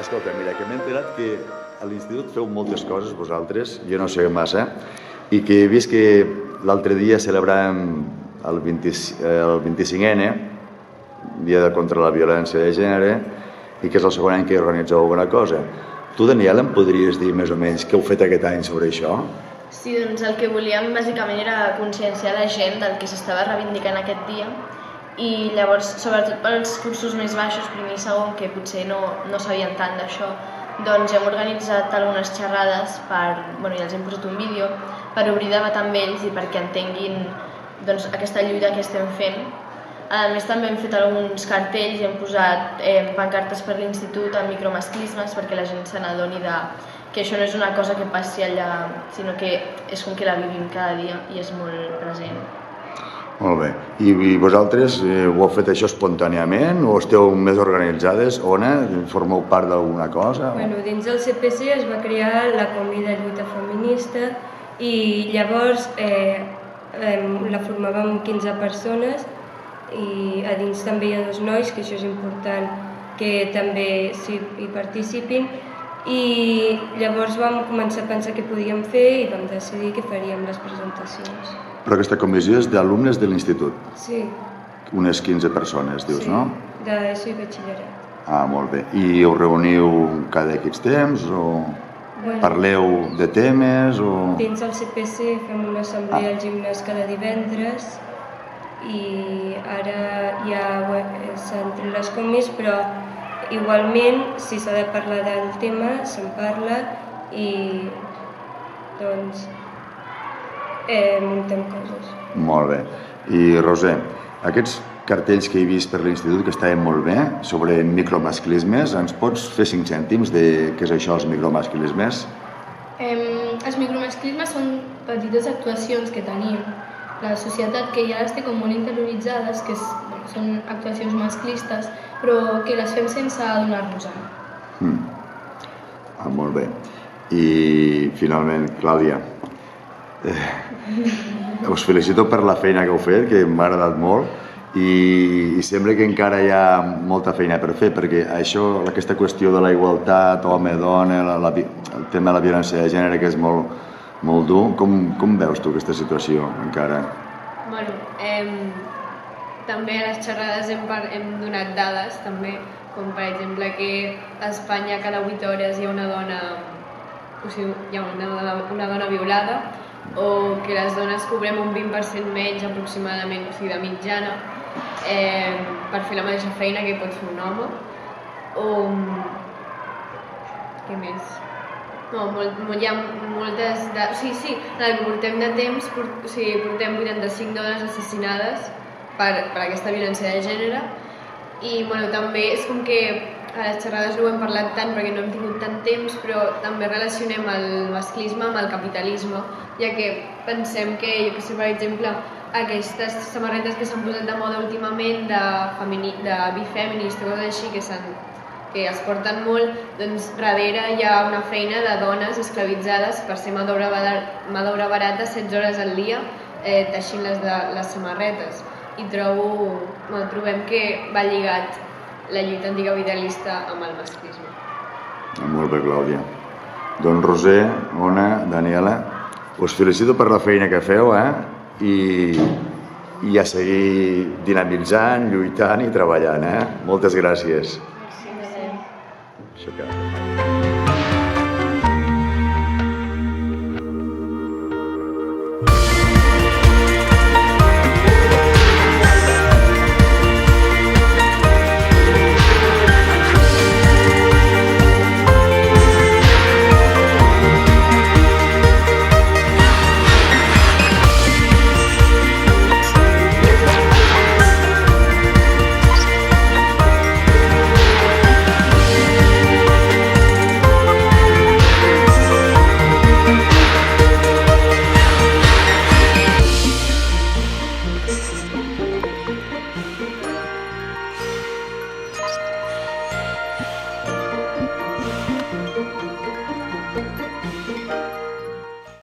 escolta, mira, que m'he enterat que a l'institut feu moltes coses vosaltres, jo no sé massa, i que he vist que l'altre dia celebràvem el 25N, Dia contra la Violència de Gènere, i que és el segon any que organitzeu alguna cosa. Tu, Daniela, em podries dir més o menys què heu fet aquest any sobre això? Sí, doncs el que volíem bàsicament era conscienciar la gent del que s'estava reivindicant aquest dia i llavors, sobretot pels cursos més baixos, primer i segon, que potser no sabien tant d'això, doncs hem organitzat algunes xerrades i els hem posat un vídeo per obrir debat amb ells i perquè entenguin aquesta lluita que estem fent. A més, també hem fet alguns cartells i hem posat pancartes per l'institut amb micromasclismes perquè la gent se n'adoni que això no és una cosa que passi allà, sinó que és com que la vivim cada dia i és molt present. Molt bé. I vosaltres ho heu fet això espontàniament o esteu més organitzades? Ona, formeu part d'alguna cosa? Bueno, dins del CPC es va crear la Comi de Lluita Feminista i llavors la formàvem 15 persones i a dins també hi ha 2 nois, que això és important que també hi participin, i llavors vam començar a pensar què podíem fer i vam decidir que faríem les presentacions. Però aquesta comissió és d'alumnes de l'institut? Sí. Unes 15 persones, dius, no? Sí, d'ESO i batxillerat. Ah, molt bé. I us reuniu cada X temps o parleu de temes o...? Dins del CPC fem una assemblea al gimnàs cada divendres i ara ja s'han tret les comis, però igualment, si s'ha de parlar del tema, se'n parla i doncs muntem coses. Molt bé. I Roser, aquests cartells que he vist per l'institut que estaven molt bé sobre micromasclismes, ens pots fer 5 cèntims de què és això, els micromasclismes? Els micromasclismes són petites actuacions que tenim la societat que ja les té com molt interioritzades, que són actuacions masclistes, però que les fem sense adonar-nos-en. Molt bé. I finalment, Clàudia, us felicito per la feina que heu fet, que m'ha agradat molt i sembla que encara hi ha molta feina per fer, perquè aquesta qüestió de la igualtat, home-dona, el tema de la violència de gènere, que és molt dur, com veus tu aquesta situació encara? Bueno, també a les xerrades hem donat dades, també, com per exemple que a Espanya cada 8 hores hi ha una dona, una dona violada, o que les dones cobrem un 20% menys aproximadament, o sigui, de mitjana, per fer la mateixa feina que pot fer un home, o... què més? No, hi ha moltes... Sí, en el que portem de temps, portem 85 dones assassinades per aquesta violència de gènere i també és com que a les xerrades no ho hem parlat tant perquè no hem tingut tant temps, però també relacionem el masclisme amb el capitalisme, ja que pensem que, per exemple, aquestes samarretes que s'han posat de moda últimament de bifeminist o coses així que es porten molt, doncs darrere hi ha una feina de dones esclavitzades per ser mà d'obra barata 16 hores al dia teixint les samarretes. I trobem que va lligat la lluita anticapitalista amb el masclisme. Molt bé, Clàudia. Doncs Roser, Ona, Daniela, us felicito per la feina que feu i a seguir dinamitzant, lluitant i treballant. Moltes gràcies. Gràcies. Això que...